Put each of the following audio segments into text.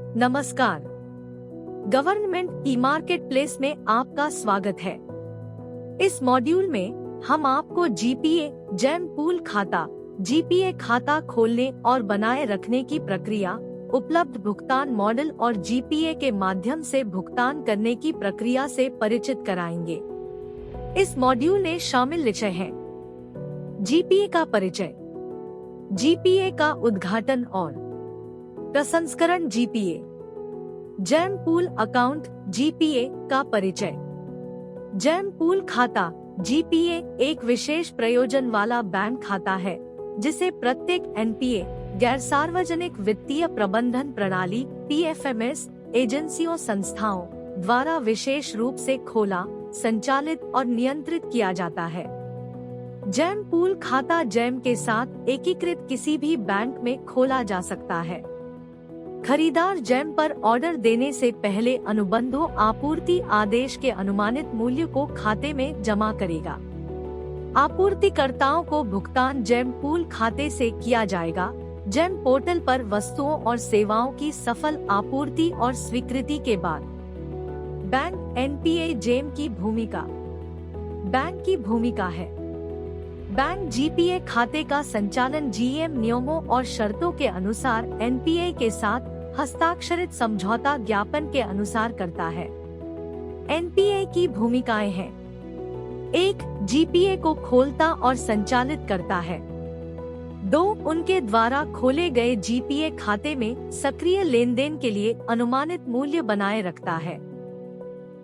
नमस्कार। Government e market place में आपका स्वागत है। इस मॉड्यूल में हम आपको जीपीए जेम पूल खाता, जीपीए खाता खोलने और बनाए रखने की प्रक्रिया, उपलब्ध भुगतान मॉडल और जीपीए के माध्यम से भुगतान करने की प्रक्रिया से परिचित कराएंगे। इस मॉड्यूल में शामिल विषय हैं: जीपीए का परिचय, जीपीए का उद्घाटन और प्रसंस्करण, GPA GeM pool account, GPA का परिचय। जेम पूल खाता जीपीए एक विशेष प्रयोजन वाला बैंक खाता है जिसे प्रत्येक एनपीए गैर सार्वजनिक वित्तीय प्रबंधन प्रणाली पीएफएमएस एजेंसियों संस्थाओं द्वारा विशेष रूप से खोला, संचालित और नियंत्रित किया जाता है। जेम पूल खाता जेम के साथ एकीकृत किसी भी बैंक में खोला जा सकता है। खरीदार जेम पर ऑर्डर देने से पहले अनुबंधों आपूर्ति आदेश के अनुमानित मूल्य को खाते में जमा करेगा। आपूर्तिकर्ताओं को भुगतान जेम पूल खाते से किया जाएगा। जेम पोर्टल पर वस्तुओं और सेवाओं की सफल आपूर्ति और स्वीकृति के बाद बैंक एनपीए जेम की भूमिका। बैंक की भूमिका है, बैंक जीपीए खाते का संचालन जीएम नियमों और शर्तों के अनुसार एनपीए के साथ हस्ताक्षरित समझौता ज्ञापन के अनुसार करता है। एनपीए की भूमिकाएं हैं: 1. जीपीए को खोलता और संचालित करता है। 2. उनके द्वारा खोले गए जीपीए खाते में सक्रिय लेनदेन के लिए अनुमानित मूल्य बनाए रखता है।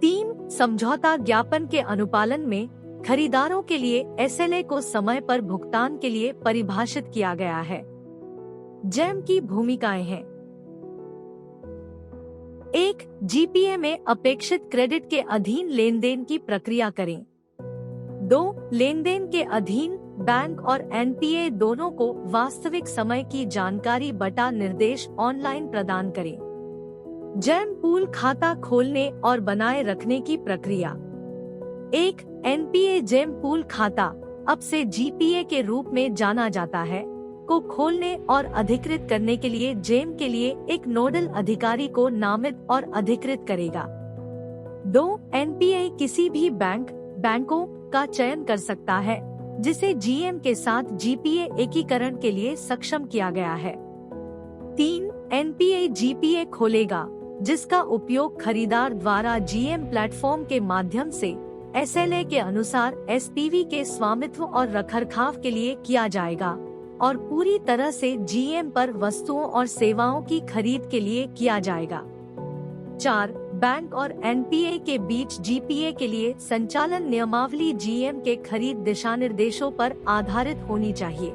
3. समझौता ज्ञापन के अनुपालन में खरीदारों के लिए एसएलए को समय पर भुगतान के लिए परिभाषित किया गया है। जेम की भूमिकाएं हैं: 1. जीपीए में अपेक्षित क्रेडिट के अधीन लेनदेन की प्रक्रिया करें। 2. लेनदेन के अधीन बैंक और एनपीए दोनों को वास्तविक समय की जानकारी बटा निर्देश ऑनलाइन प्रदान करें। जेम पूल खाता खोलने और बनाए रखने की प्रक्रिया। 1. एनपीए जेम पूल खाता, अब से जीपीए के रूप में जाना जाता है, को खोलने और अधिकृत करने के लिए जेम के लिए एक नोडल अधिकारी को नामित और अधिकृत करेगा। 2. एनपीए किसी भी बैंकों का चयन कर सकता है जिसे जीएम के साथ जीपीए एकीकरण के लिए सक्षम किया गया है। 3. एनपीए जीपीए खोलेगा जिसका उपयोग खरीदार द्वारा जीएम प्लेटफॉर्म के माध्यम से एसएलए के अनुसार एसपीवी के स्वामित्व और रखरखाव के लिए किया जाएगा और पूरी तरह से जीएम पर वस्तुओं और सेवाओं की खरीद के लिए किया जाएगा। 4. बैंक और एनपीए के बीच जीपीए के लिए संचालन नियमावली जीएम के खरीद दिशानिर्देशों पर आधारित होनी चाहिए।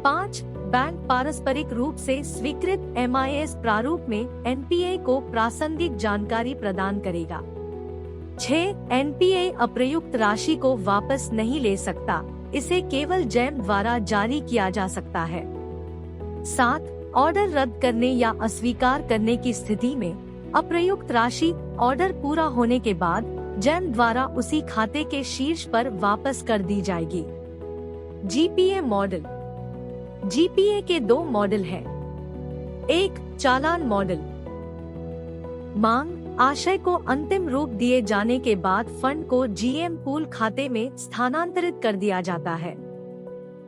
5. बैंक पारस्परिक रूप से स्वीकृत एमआईएस प्रारूप में एनपीए को प्रासंगिक जानकारी प्रदान करेगा। 6. एनपीए अप्रयुक्त राशि को वापस नहीं ले सकता, इसे केवल जेम द्वारा जारी किया जा सकता है। 7. ऑर्डर रद्द करने या अस्वीकार करने की स्थिति में अप्रयुक्त राशि ऑर्डर पूरा होने के बाद जेम द्वारा उसी खाते के शीर्ष पर वापस कर दी जाएगी। GPA model. जीपीए के 2 मॉडल हैं। 1. चालान मॉडल। मांग आशय को अंतिम रूप दिए जाने के बाद फंड को जीएम पूल खाते में स्थानांतरित कर दिया जाता है।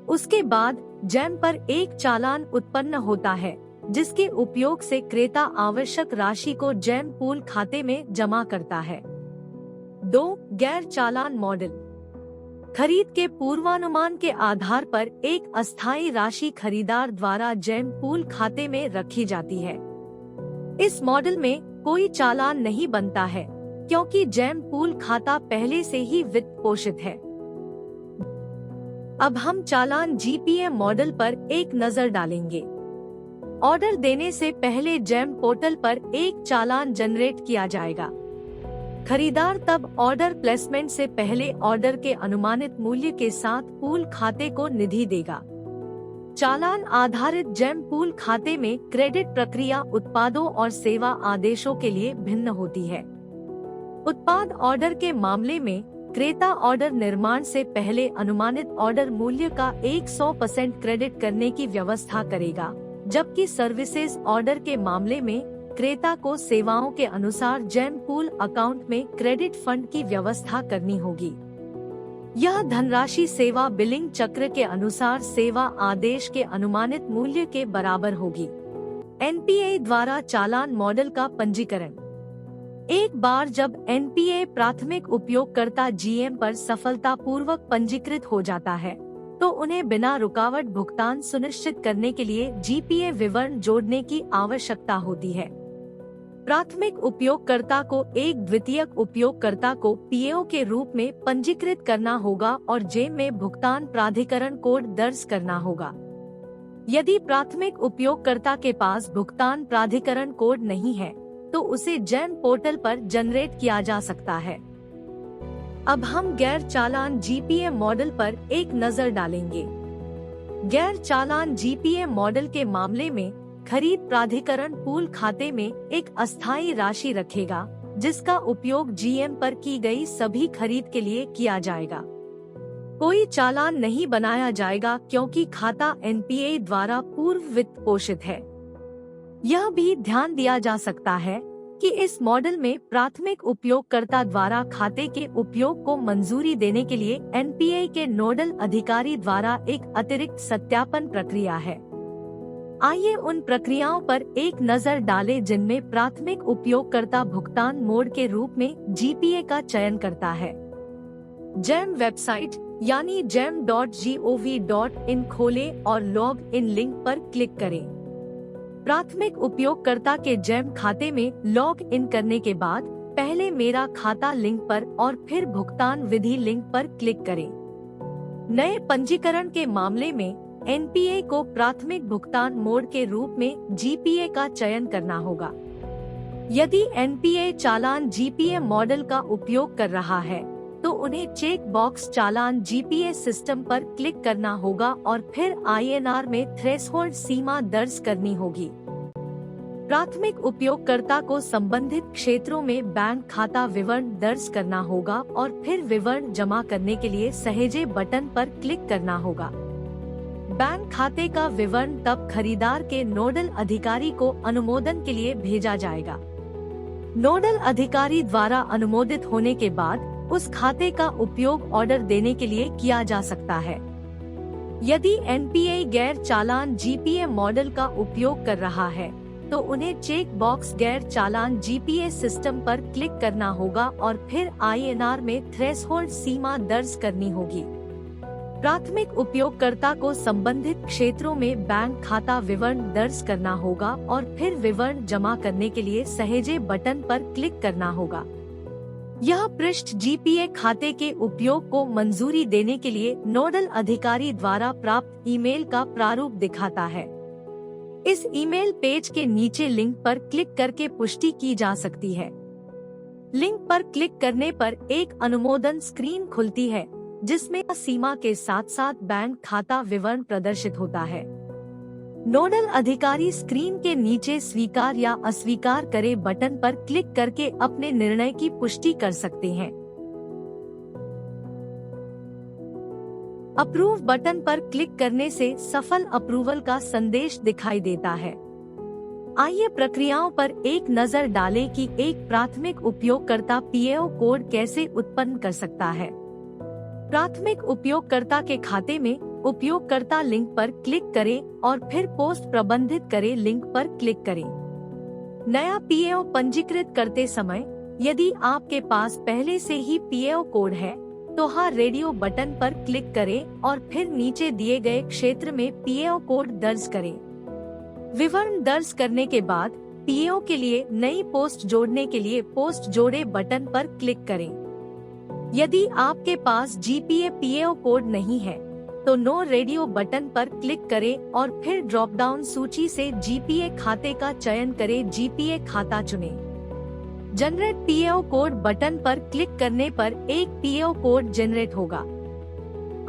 उसके बाद जेम पर एक चालान उत्पन्न होता है जिसके उपयोग से क्रेता आवश्यक राशि को जेम पूल खाते में जमा करता है। 2. गैर चालान मॉडल। खरीद के पूर्वानुमान के आधार पर एक अस्थायी राशि खरीदार द्वारा जेम पूल खाते में रखी जाती है। इस मॉडल में कोई चालान नहीं बनता है क्योंकि जेम पूल खाता पहले से ही वित्त पोषित है। अब हम चालान जीपीए मॉडल पर एक नजर डालेंगे। ऑर्डर देने से पहले जेम पोर्टल पर एक चालान जनरेट किया जाएगा। खरीदार तब ऑर्डर प्लेसमेंट से पहले ऑर्डर के अनुमानित मूल्य के साथ पूल खाते को निधि देगा। चालान आधारित जेम पूल खाते में क्रेडिट प्रक्रिया उत्पादों और सेवा आदेशों के लिए भिन्न होती है। उत्पाद ऑर्डर के मामले में क्रेता ऑर्डर निर्माण से पहले अनुमानित ऑर्डर मूल्य का 100% क्रेडिट करने की व्यवस्था करेगा, जबकि सर्विसेज ऑर्डर के मामले में विक्रेता को सेवाओं के अनुसार जेम पूल अकाउंट में क्रेडिट फंड की व्यवस्था करनी होगी। यह धनराशि सेवा बिलिंग चक्र के अनुसार सेवा आदेश के अनुमानित मूल्य के बराबर होगी। एनपीए द्वारा चालान मॉडल का पंजीकरण। एक बार जब एनपीए प्राथमिक उपयोगकर्ता जीएम पर सफलतापूर्वक पंजीकृत हो जाता है, तो उन्हें बिना रुकावट भुगतान सुनिश्चित करने के लिए जीपीए विवरण जोड़ने की आवश्यकता होती है। प्राथमिक उपयोगकर्ता को एक द्वितीयक उपयोगकर्ता को पीएओ के रूप में पंजीकृत करना होगा और जेम में भुगतान प्राधिकरण कोड दर्ज करना होगा। यदि प्राथमिक उपयोगकर्ता के पास भुगतान प्राधिकरण कोड नहीं है, तो उसे जेम पोर्टल पर जनरेट किया जा सकता है। अब हम गैर चालान जीपीए मॉडल पर एक नजर डालेंगे। गैर चालान जीपीए मॉडल के मामले में खरीद प्राधिकरण पूल खाते में एक अस्थायी राशि रखेगा, जिसका उपयोग जीएम पर की गई सभी खरीद के लिए किया जाएगा। कोई चालान नहीं बनाया जाएगा क्योंकि खाता एनपीए द्वारा पूर्व वित्त पोषित है। यह भी ध्यान दिया जा सकता है कि इस मॉडल में प्राथमिक उपयोगकर्ता द्वारा खाते के उपयोग को मंजूरी देने के लिए एनपीए के नोडल अधिकारी द्वारा एक अतिरिक्त सत्यापन प्रक्रिया है। आइए उन प्रक्रियाओं पर एक नजर डालें जिनमें प्राथमिक उपयोगकर्ता भुगतान मोड के रूप में जीपीए का चयन करता है। जेम वेबसाइट यानी gem.gov.in खोलें और लॉग इन लिंक पर क्लिक करें। प्राथमिक उपयोगकर्ता के जेम खाते में लॉग इन करने के बाद पहले मेरा खाता लिंक पर और फिर भुगतान विधि लिंक पर क्लिक करें। नए पंजीकरण के मामले में एनपीए को प्राथमिक भुगतान मोड के रूप में जीपीए का चयन करना होगा। यदि एनपीए चालान जीपीए मॉडल का उपयोग कर रहा है, तो उन्हें चेक बॉक्स चालान जीपीए सिस्टम पर क्लिक करना होगा और फिर आईएनआर में थ्रेशोल्ड सीमा दर्ज करनी होगी। प्राथमिक उपयोगकर्ता को संबंधित क्षेत्रों में बैंक खाता विवरण दर्ज करना होगा और फिर विवरण जमा करने के लिए सहेजे बटन पर क्लिक करना होगा। बैंक खाते का विवरण तब खरीदार के नोडल अधिकारी को अनुमोदन के लिए भेजा जाएगा। नोडल अधिकारी द्वारा अनुमोदित होने के बाद उस खाते का उपयोग ऑर्डर देने के लिए किया जा सकता है। यदि एनपीए गैर चालान जीपीए मॉडल का उपयोग कर रहा है, तो उन्हें चेक बॉक्स गैर चालान जीपीए सिस्टम पर क्लिक करना होगा और फिर आईएनआर में थ्रेशोल्ड सीमा दर्ज करनी होगी। प्राथमिक उपयोगकर्ता को संबंधित क्षेत्रों में बैंक खाता विवरण दर्ज करना होगा और फिर विवरण जमा करने के लिए सहेजे बटन पर क्लिक करना होगा। यह पृष्ठ जीपीए खाते के उपयोग को मंजूरी देने के लिए नोडल अधिकारी द्वारा प्राप्त ईमेल का प्रारूप दिखाता है। इस ईमेल पेज के नीचे लिंक पर क्लिक करके पुष्टि की जा सकती है। लिंक पर क्लिक करने पर एक अनुमोदन स्क्रीन खुलती है, जिसमें सीमा के साथ साथ बैंक खाता विवरण प्रदर्शित होता है। नोडल अधिकारी स्क्रीन के नीचे स्वीकार या अस्वीकार करे बटन पर क्लिक करके अपने निर्णय की पुष्टि कर सकते हैं। अप्रूव बटन पर क्लिक करने से सफल अप्रूवल का संदेश दिखाई देता है। आइए प्रक्रियाओं पर एक नजर डालें कि एक प्राथमिक उपयोगकर्ता पीएओ कोड कैसे उत्पन्न कर सकता है। प्राथमिक उपयोगकर्ता के खाते में उपयोगकर्ता लिंक पर क्लिक करें और फिर पोस्ट प्रबंधित करें लिंक पर क्लिक करें। नया पीएओ पंजीकृत करते समय यदि आपके पास पहले से ही पीएओ कोड है, तो हाँ रेडियो बटन पर क्लिक करें और फिर नीचे दिए गए क्षेत्र में पीएओ कोड दर्ज करें। विवरण दर्ज करने के बाद पीएओ के लिए नई पोस्ट जोड़ने के लिए पोस्ट जोड़े बटन पर क्लिक करें। यदि आपके पास जीपीए पीएओ कोड नहीं है, तो नो रेडियो बटन पर क्लिक करें और फिर ड्रॉप डाउन सूची से जीपीए खाते का चयन करें। जीपीए खाता चुनें। जनरेट पीएओ कोड बटन पर क्लिक करने पर एक पीएओ कोड जनरेट होगा।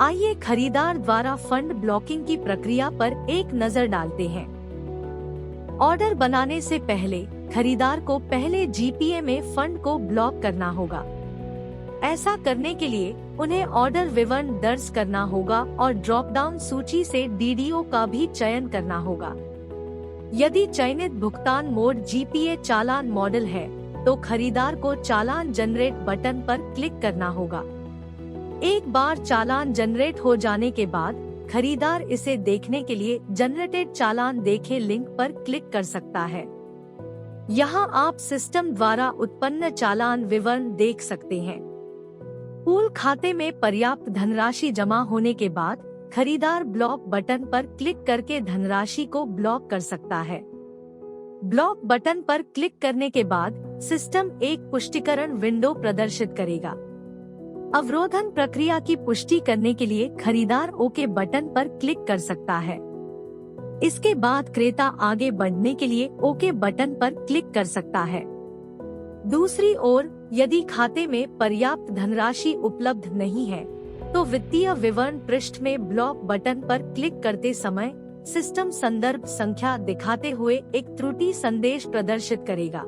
आइए खरीदार द्वारा फंड ब्लॉकिंग की प्रक्रिया पर एक नजर डालते हैं। ऑर्डर बनाने से पहले खरीदार को पहले जीपीए में फंड को ब्लॉक करना होगा। ऐसा करने के लिए उन्हें ऑर्डर विवरण दर्ज करना होगा और ड्रॉप डाउन सूची से डीडीओ का भी चयन करना होगा। यदि चयनित भुगतान मोड जीपीए चालान मॉडल है तो खरीदार को चालान जनरेट बटन पर क्लिक करना होगा। एक बार चालान जनरेट हो जाने के बाद खरीदार इसे देखने के लिए जनरेटेड चालान देखे लिंक पर क्लिक कर सकता है। यहाँ आप सिस्टम द्वारा उत्पन्न चालान विवरण देख सकते हैं। पूल खाते में पर्याप्त धनराशि जमा होने के बाद खरीदार ब्लॉक बटन पर क्लिक करके धनराशि को ब्लॉक कर सकता है। ब्लॉक बटन पर क्लिक करने के बाद सिस्टम एक पुष्टिकरण विंडो प्रदर्शित करेगा। अवरोधन प्रक्रिया की पुष्टि करने के लिए खरीदार ओके बटन पर क्लिक कर सकता है। इसके बाद क्रेता आगे बढ़ने के लिए ओके बटन पर क्लिक कर सकता है। दूसरी ओर यदि खाते में पर्याप्त धनराशि उपलब्ध नहीं है तो वित्तीय विवरण पृष्ठ में ब्लॉक बटन पर क्लिक करते समय सिस्टम संदर्भ संख्या दिखाते हुए एक त्रुटि संदेश प्रदर्शित करेगा।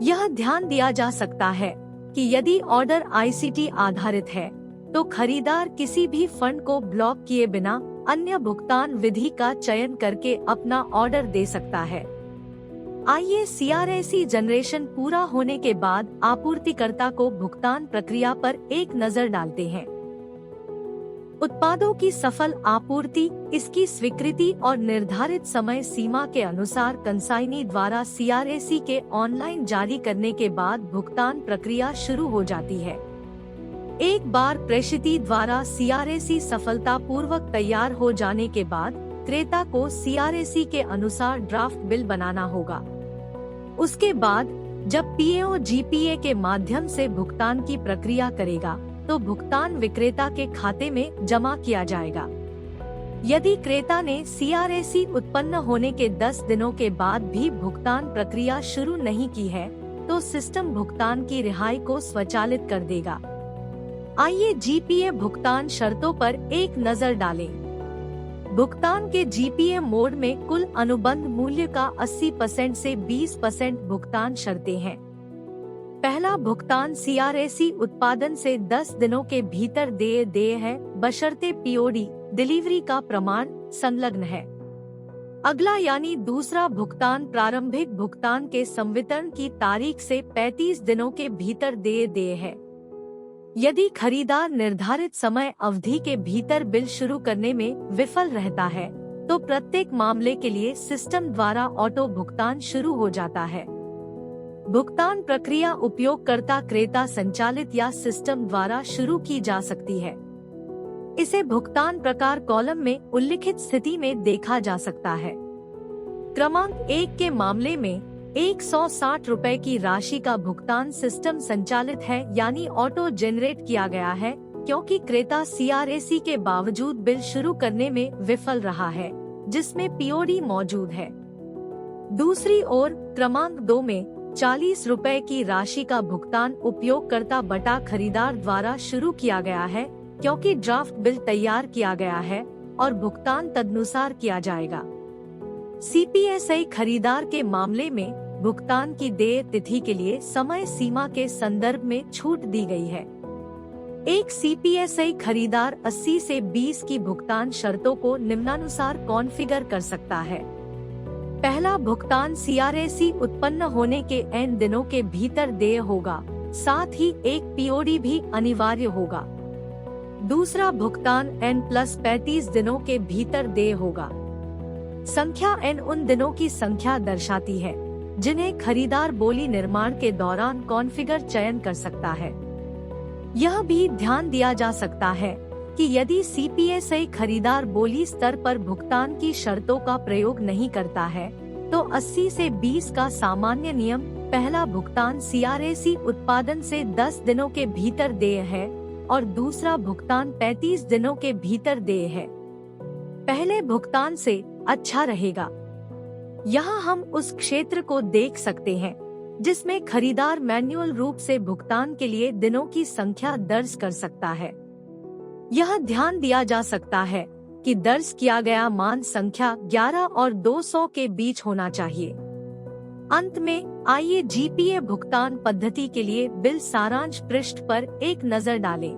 यह ध्यान दिया जा सकता है कि यदि ऑर्डर आईसीटी आधारित है तो खरीदार किसी भी फंड को ब्लॉक किए बिना अन्य भुगतान विधि का चयन करके अपना ऑर्डर दे सकता है। आइए सीआरएसी जनरेशन पूरा होने के बाद आपूर्तिकर्ता को भुगतान प्रक्रिया पर एक नजर डालते हैं। उत्पादों की सफल आपूर्ति, इसकी स्वीकृति और निर्धारित समय सीमा के अनुसार कंसाइनी द्वारा सीआरएसी के ऑनलाइन जारी करने के बाद भुगतान प्रक्रिया शुरू हो जाती है। एक बार प्रेषिती द्वारा सीआरएसी सफलतापूर्वक तैयार हो जाने के बाद क्रेता को सीआरएसी के अनुसार ड्राफ्ट बिल बनाना होगा। उसके बाद जब पीएओ जीपीए के माध्यम से भुगतान की प्रक्रिया करेगा तो भुगतान विक्रेता के खाते में जमा किया जाएगा। यदि क्रेता ने सीआरएसी उत्पन्न होने के 10 दिनों के बाद भी भुगतान प्रक्रिया शुरू नहीं की है तो सिस्टम भुगतान की रिहाई को स्वचालित कर देगा। आइए जीपीए भुगतान शर्तों पर एक नजर डालें। भुगतान के जीपीए मोड में कुल अनुबंध मूल्य का 80% से 20% भुगतान शर्तें हैं। पहला भुगतान सीआरएसी उत्पादन से 10 दिनों के भीतर देय है, बशर्ते पीओडी डिलीवरी का प्रमाण संलग्न है। अगला यानी दूसरा भुगतान प्रारंभिक भुगतान के संवितरण की तारीख से 35 दिनों के भीतर देय है। यदि खरीदार निर्धारित समय अवधि के भीतर बिल शुरू करने में विफल रहता है तो प्रत्येक मामले के लिए सिस्टम द्वारा ऑटो भुगतान शुरू हो जाता है। भुगतान प्रक्रिया उपयोगकर्ता क्रेता संचालित या सिस्टम द्वारा शुरू की जा सकती है। इसे भुगतान प्रकार कॉलम में उल्लिखित स्थिति में देखा जा सकता है। क्रमांक 1 के मामले में 160 रुपए की राशि का भुगतान सिस्टम संचालित है यानी ऑटो जनरेट किया गया है क्योंकि क्रेता सीआरएसी के बावजूद बिल शुरू करने में विफल रहा है जिसमें पीओडी मौजूद है। दूसरी ओर क्रमांक 2 में 40 रुपए की राशि का भुगतान उपयोगकर्ता बटा खरीदार द्वारा शुरू किया गया है क्योंकि ड्राफ्ट बिल तैयार किया गया है और भुगतान तदनुसार किया जाएगा। सीपीएसई खरीदार के मामले में भुगतान की देय तिथि के लिए समय सीमा के संदर्भ में छूट दी गई है। एक सीपीएसई खरीदार 80 से 20 की भुगतान शर्तों को निम्नानुसार कॉन्फ़िगर कर सकता है। पहला भुगतान सीआरएसी उत्पन्न होने के n दिनों के भीतर देय होगा, साथ ही एक पीओडी भी अनिवार्य होगा। दूसरा भुगतान n+35 दिनों के भीतर देय होगा। संख्या n उन दिनों की संख्या दर्शाती है जिन्हें खरीदार बोली निर्माण के दौरान कॉन्फ़िगर चयन कर सकता है। यह भी ध्यान दिया जा सकता है कि यदि सीपीएसई खरीदार बोली स्तर पर भुगतान की शर्तों का प्रयोग नहीं करता है तो 80 से 20 का सामान्य नियम पहला भुगतान सीआरएसी उत्पादन से 10 दिनों के भीतर देय है और दूसरा भुगतान 35 दिनों के भीतर देय है। पहले भुगतान से अच्छा रहेगा। यहाँ हम उस क्षेत्र को देख सकते हैं जिसमें खरीदार मैन्युअल रूप से भुगतान के लिए दिनों की संख्या दर्ज कर सकता है। यह ध्यान दिया जा सकता है कि दर्ज किया गया मान संख्या 11 और 200 के बीच होना चाहिए। अंत में आइए जीपीए भुगतान पद्धति के लिए बिल सारांश पृष्ठ पर एक नजर डालें।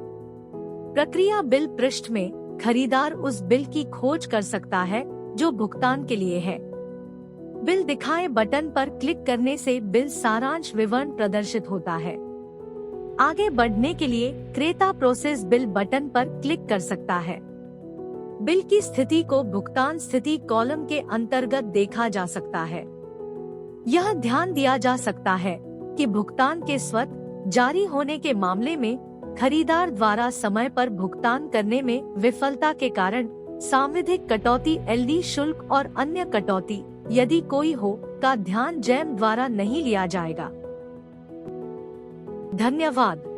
प्रक्रिया बिल पृष्ठ में खरीदार उस बिल की खोज कर सकता है जो भुगतान के लिए है। बिल दिखाएं बटन पर क्लिक करने से बिल सारांश विवरण प्रदर्शित होता है। आगे बढ़ने के लिए क्रेता प्रोसेस बिल बटन पर क्लिक कर सकता है। बिल की स्थिति को भुगतान स्थिति कॉलम के अंतर्गत देखा जा सकता है। यह ध्यान दिया जा सकता है कि भुगतान के स्वतः जारी होने के मामले में खरीदार द्वारा समय पर भुगतान करने में विफलता के कारण सांविधिक कटौती, एलडी शुल्क और अन्य कटौती, यदि कोई हो, का ध्यान जैम द्वारा नहीं लिया जाएगा। धन्यवाद।